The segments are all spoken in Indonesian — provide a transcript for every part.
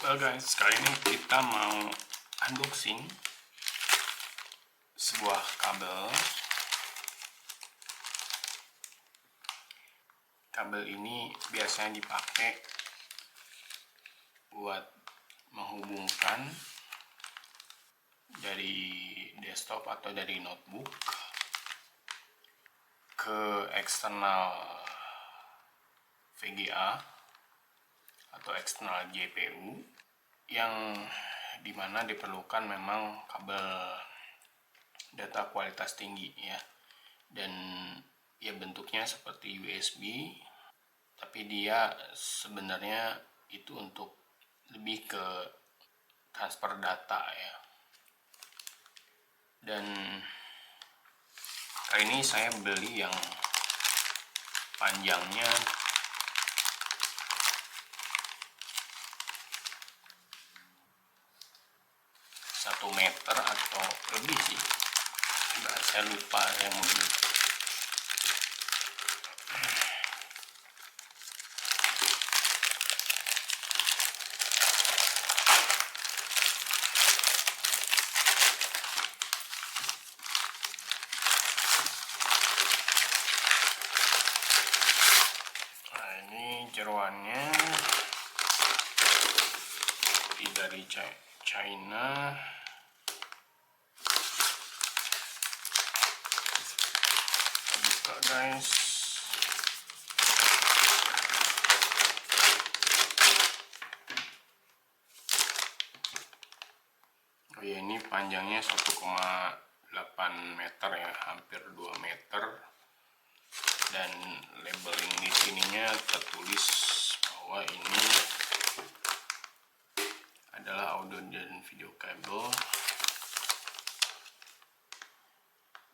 Well guys, kali ini kita mau unboxing sebuah kabel. Kabel ini biasanya dipakai buat menghubungkan dari desktop atau dari notebook ke eksternal VGA atau eksternal GPU, yang dimana diperlukan memang kabel data kualitas tinggi ya, dan ya bentuknya seperti USB, tapi dia sebenarnya itu untuk lebih ke transfer data ya. Dan kali ini saya beli yang panjangnya 1 meter atau lebih sih, saya lupa saya mau beli. Nah, ini jeroannya dari China. Kita buka guys. Oh ya, ini panjangnya 1,8 meter ya, hampir 2 meter. Dan labeling di sininya tertulis bahwa ini adalah audio dan video kabel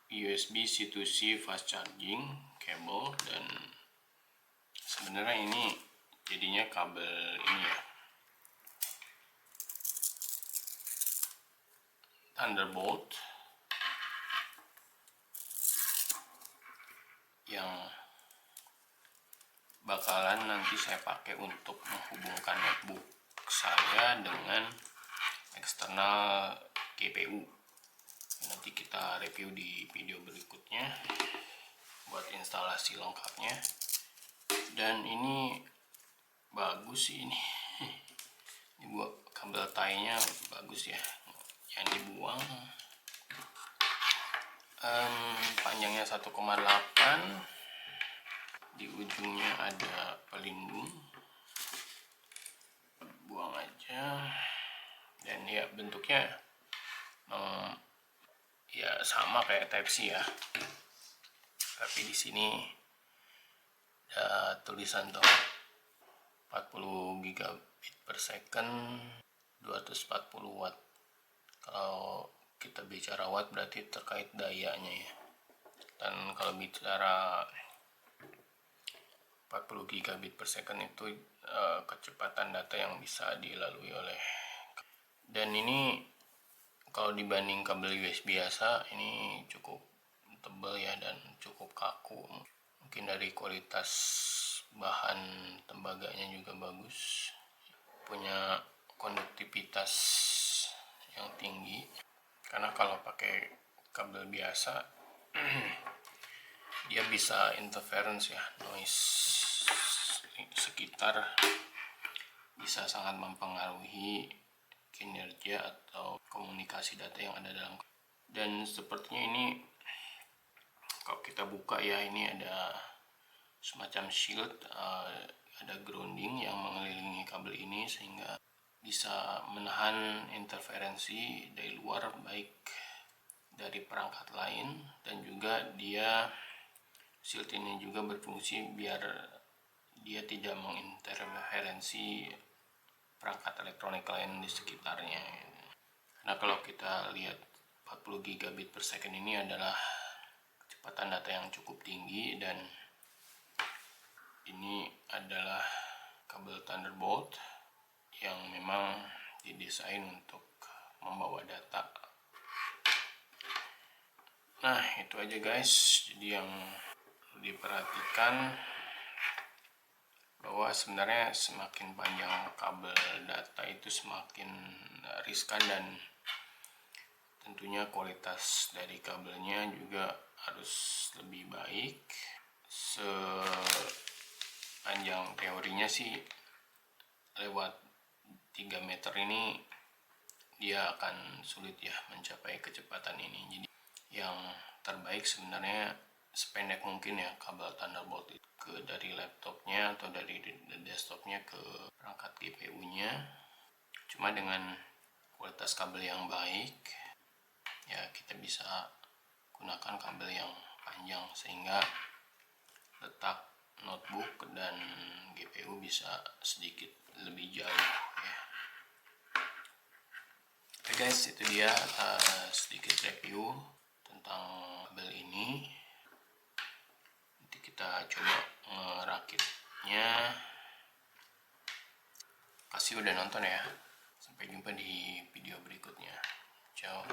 USB C2C fast charging cable. Dan sebenarnya ini jadinya kabel ini ya, Thunderbolt, yang bakalan nanti saya pakai untuk menghubungkan notebook saya dengan eksternal GPU. Nanti kita review di video berikutnya buat instalasi lengkapnya. Dan ini bagus sih ini. Ini buat kabel tainya bagus ya, yang dibuang. Panjangnya 1,8, di ujungnya ada pelindung, buang aja. Dan ya bentuknya ya sama kayak Type C ya, tapi di sini ada tulisan tuh 40 gigabit per second, 240 watt. Kalau kita bicara watt berarti terkait dayanya ya. Dan kalau bicara 40 gigabit per second itu kecepatan data yang bisa dilalui oleh. Dan ini kalau dibanding kabel USB biasa, ini cukup tebal ya dan cukup kaku. Mungkin dari kualitas bahan tembaganya juga bagus, punya konduktivitas yang tinggi. Karena kalau pakai kabel biasa dia bisa interference ya, noise sekitar bisa sangat mempengaruhi kinerja atau komunikasi data yang ada dalam. Dan sepertinya ini kalau kita buka ya, ini ada semacam shield, ada grounding yang mengelilingi kabel ini sehingga bisa menahan interferensi dari luar, baik dari perangkat lain. Dan juga dia shield ini juga berfungsi biar dia tidak menginterferensi perangkat elektronik lain di sekitarnya. Nah, kalau kita lihat 40 gigabit per second ini adalah kecepatan data yang cukup tinggi, dan ini adalah kabel Thunderbolt yang memang didesain untuk membawa data. Nah, itu aja guys. Jadi yang diperhatikan bahwa sebenarnya semakin panjang kabel data data itu semakin riskan, dan tentunya kualitas dari kabelnya juga harus lebih baik. Sepanjang teorinya sih lewat 3 meter ini dia akan sulit ya mencapai kecepatan ini. Jadi yang terbaik sebenarnya sependek mungkin ya kabel Thunderbolt itu dari laptopnya atau dari desktopnya ke perangkat GPU-nya. Cuma dengan kualitas kabel yang baik ya kita bisa gunakan kabel yang panjang sehingga letak notebook dan GPU bisa sedikit lebih jauh ya. Oke guys, itu dia sedikit review tentang kabel ini. Nanti kita coba ngerakitnya. Kasih udah nonton ya. Sampai jumpa di video berikutnya. Ciao.